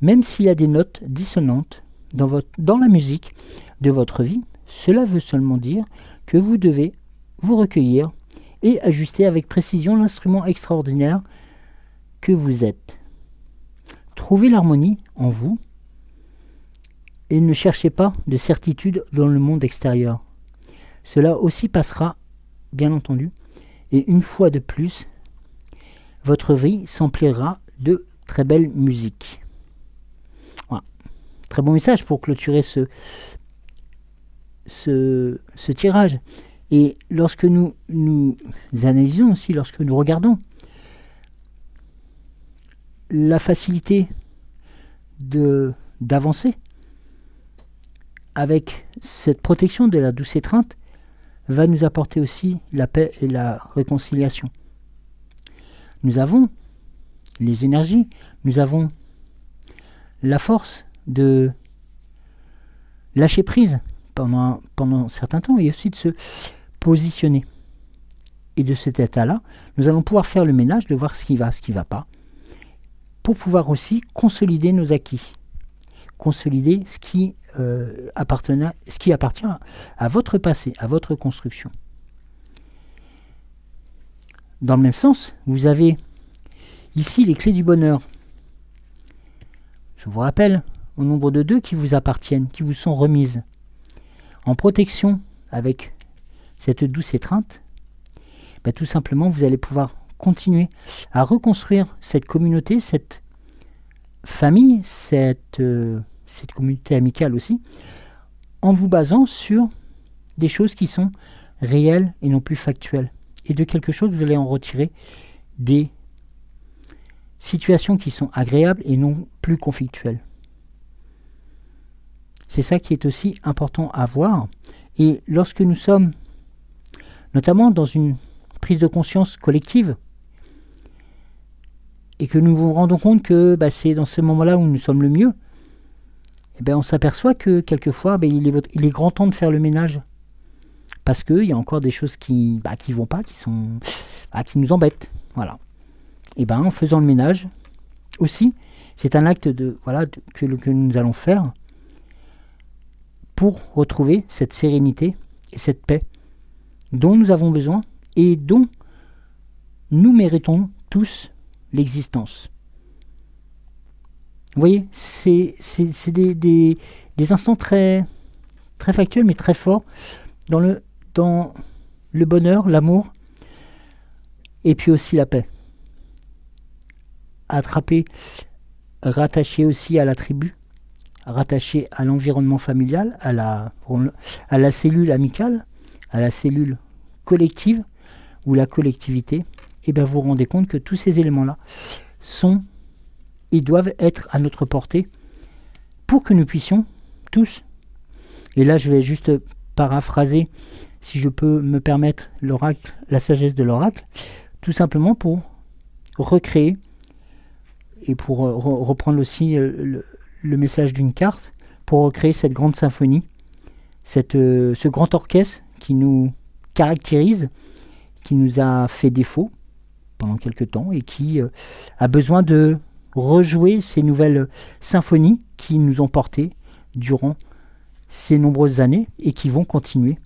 Même s'il y a des notes dissonantes dans la musique de votre vie, cela veut seulement dire que vous devez vous recueillir et ajuster avec précision l'instrument extraordinaire que vous êtes. Trouvez l'harmonie en vous et ne cherchez pas de certitude dans le monde extérieur. Cela aussi passera, bien entendu, et une fois de plus, votre vie s'emplira de très belle musique. Voilà. Très bon message pour clôturer ce tirage. Et lorsque nous analysons aussi, lorsque nous regardons la facilité d'avancer avec cette protection de la douce étreinte, va nous apporter aussi la paix et la réconciliation. Nous avons les énergies, nous avons la force de lâcher prise pendant un certain temps et aussi de se positionner. Et de cet état-là, nous allons pouvoir faire le ménage, de voir ce qui va pas, pour pouvoir aussi consolider nos acquis, consolider ce qui appartient à votre passé, à votre construction. Dans le même sens, vous avez ici les clés du bonheur. Je vous rappelle, au nombre de 2 qui vous appartiennent, qui vous sont remises. En protection avec cette douce étreinte, tout simplement, vous allez pouvoir continuer à reconstruire cette communauté, cette famille, cette communauté amicale aussi, en vous basant sur des choses qui sont réelles et non plus factuelles. Et de quelque chose, vous allez en retirer des situations qui sont agréables et non plus conflictuelles. C'est ça qui est aussi important à voir. Et lorsque nous sommes, notamment dans une prise de conscience collective, et que nous nous rendons compte que c'est dans ce moment-là où nous sommes le mieux, on s'aperçoit que quelquefois, il est grand temps de faire le ménage. Parce qu'il y a encore des choses qui vont pas, qui nous embêtent. Voilà. Et en faisant le ménage, aussi, c'est un acte que nous allons faire pour retrouver cette sérénité et cette paix dont nous avons besoin et dont nous méritons tous l'existence. Vous voyez, c'est des instants très, très factuels, mais très forts dans le bonheur, l'amour, et puis aussi la paix. Rattaché aussi à la tribu, rattaché à l'environnement familial, à la cellule amicale, à la cellule collective, ou la collectivité, vous vous rendez compte que tous ces éléments-là ils doivent être à notre portée pour que nous puissions tous, et là je vais juste paraphraser, si je peux me permettre, l'oracle, la sagesse de l'oracle, tout simplement pour recréer, et pour reprendre aussi le message d'une carte, pour recréer cette grande symphonie, ce grand orchestre qui nous caractérise, qui nous a fait défaut pendant quelque temps et qui a besoin de rejouer ces nouvelles symphonies qui nous ont portés durant ces nombreuses années et qui vont continuer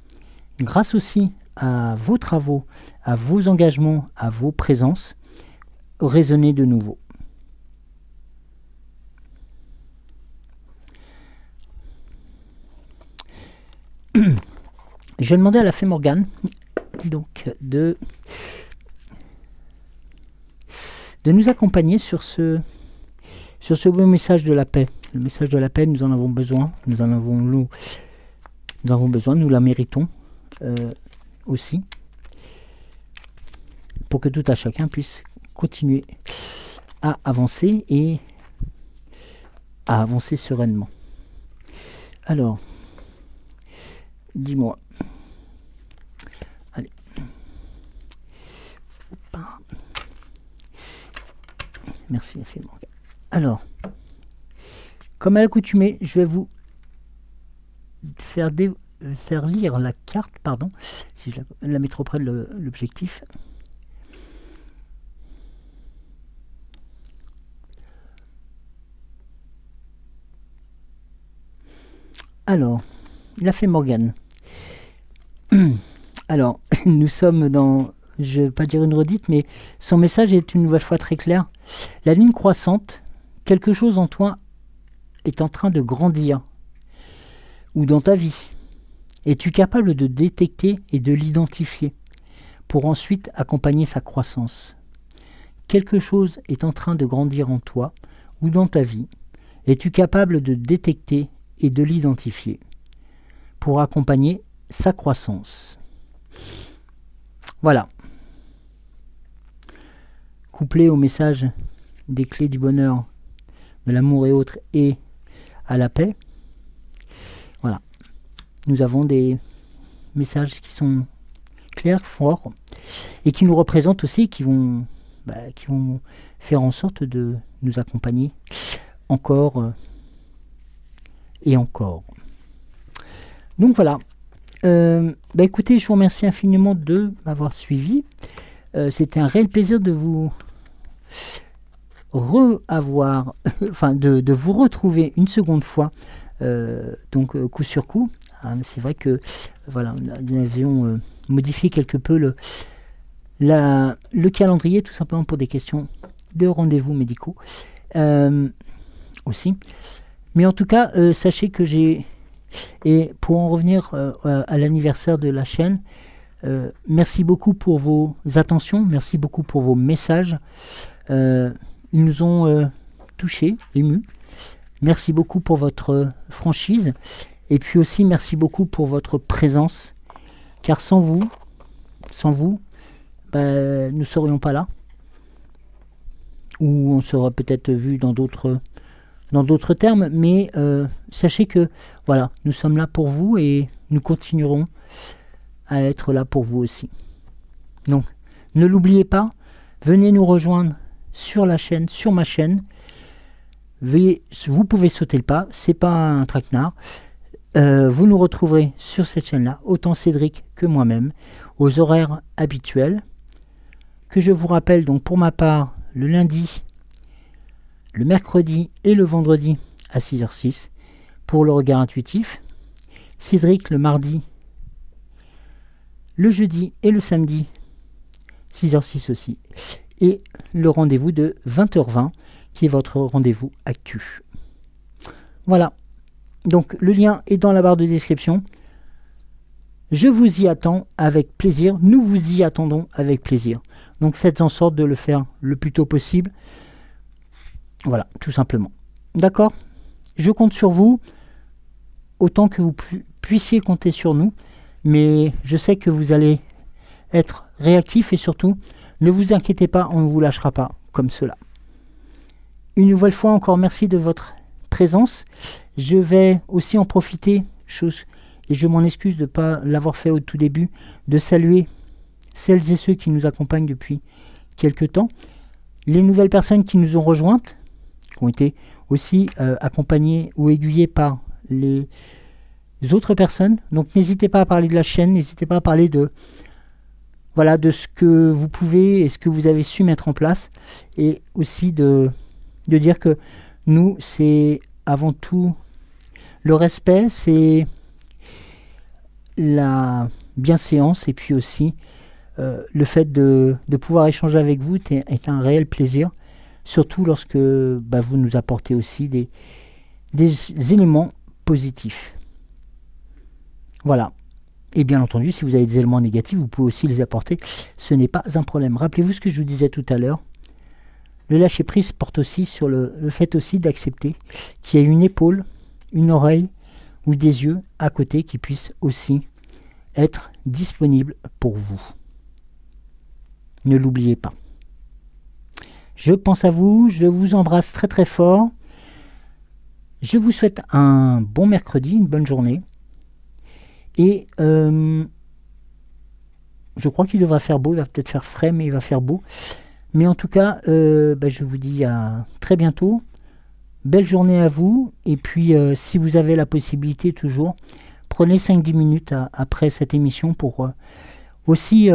grâce aussi à vos travaux, à vos engagements, à vos présences, résonner de nouveau. Je vais demander à la fée Morgane donc de de nous accompagner sur ce beau message de la paix. Le message de la paix, nous en avons besoin. Nous avons besoin, nous la méritons aussi. Pour que tout à chacun puisse continuer à avancer et à avancer sereinement. Alors, dis-moi. Allez. Merci infiniment. Alors, comme à l'accoutumée, je vais vous faire lire la carte, pardon, si je la mets trop près de l'objectif. Alors, il a fait Morgane. Alors, nous sommes dans, je ne vais pas dire une redite, mais son message est une nouvelle fois très clair. La lune croissante, quelque chose en toi est en train de grandir, ou dans ta vie. Es-tu capable de détecter et de l'identifier pour ensuite accompagner sa croissance? Quelque chose est en train de grandir en toi ou dans ta vie. Es-tu capable de détecter et de l'identifier pour accompagner sa croissance? Voilà. Couplé au message des clés du bonheur, de l'amour et autres, et à la paix, voilà. Nous avons des messages qui sont clairs, forts, et qui nous représentent aussi, qui vont faire en sorte de nous accompagner encore et encore. Donc voilà. Écoutez, je vous remercie infiniment de m'avoir suivi. C'était un réel plaisir de vous de vous retrouver une seconde fois, donc coup sur coup. C'est vrai que voilà, nous avions modifié quelque peu le calendrier, tout simplement pour des questions de rendez-vous médicaux aussi. Mais en tout cas, sachez que et pour en revenir à l'anniversaire de la chaîne, merci beaucoup pour vos attentions, merci beaucoup pour vos messages. Ils nous ont touchés, émus. Merci beaucoup pour votre franchise. Et puis aussi, merci beaucoup pour votre présence. Car sans vous, nous ne serions pas là. Ou on serait peut-être vu dans d'autres termes, mais sachez que voilà, nous sommes là pour vous et nous continuerons à être là pour vous aussi. Donc, ne l'oubliez pas, venez nous rejoindre sur la chaîne, sur ma chaîne. Vous pouvez sauter le pas, c'est pas un traquenard. Vous nous retrouverez sur cette chaîne-là, autant Cédric que moi-même, aux horaires habituels, que je vous rappelle donc pour ma part le lundi, le mercredi et le vendredi à 6h06 pour le regard intuitif. Cédric le mardi, le jeudi et le samedi, 6h06 aussi. Et le rendez-vous de 20h20 qui est votre rendez-vous actu. Voilà. Donc le lien est dans la barre de description. Je vous y attends avec plaisir. Nous vous y attendons avec plaisir. Donc faites en sorte de le faire le plus tôt possible. Voilà, tout simplement. D'accord? Je compte sur vous, autant que vous puissiez compter sur nous, mais je sais que vous allez être réactifs et surtout, ne vous inquiétez pas, on ne vous lâchera pas comme cela. Une nouvelle fois encore, merci de votre présence. Je vais aussi en profiter, et je m'en excuse de ne pas l'avoir fait au tout début, de saluer celles et ceux qui nous accompagnent depuis quelque temps, les nouvelles personnes qui nous ont rejointes, qui ont été aussi accompagnées ou aiguillées par les autres personnes. Donc n'hésitez pas à parler de la chaîne, n'hésitez pas à parler de ce que vous pouvez et ce que vous avez su mettre en place, et aussi de dire que nous, c'est avant tout le respect, c'est la bienséance, et puis aussi le fait de pouvoir échanger avec vous est un réel plaisir, surtout lorsque vous nous apportez aussi des éléments positifs. Voilà. Et bien entendu, si vous avez des éléments négatifs, vous pouvez aussi les apporter. Ce n'est pas un problème. Rappelez-vous ce que je vous disais tout à l'heure. Le lâcher-prise porte aussi sur le fait aussi d'accepter qu'il y ait une épaule, une oreille ou des yeux à côté qui puissent aussi être disponibles pour vous. Ne l'oubliez pas. Je pense à vous, je vous embrasse très très fort. Je vous souhaite un bon mercredi, une bonne journée. Et je crois qu'il devra faire beau, il va peut-être faire frais, mais il va faire beau. Mais en tout cas, je vous dis à très bientôt. Belle journée à vous. Et puis, si vous avez la possibilité toujours, prenez 5-10 minutes après cette émission pour aussi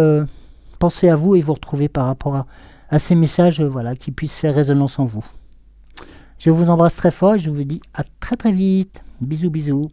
penser à vous et vous retrouver par rapport à ces messages qui puissent faire résonance en vous. Je vous embrasse très fort et je vous dis à très très vite. Bisous bisous.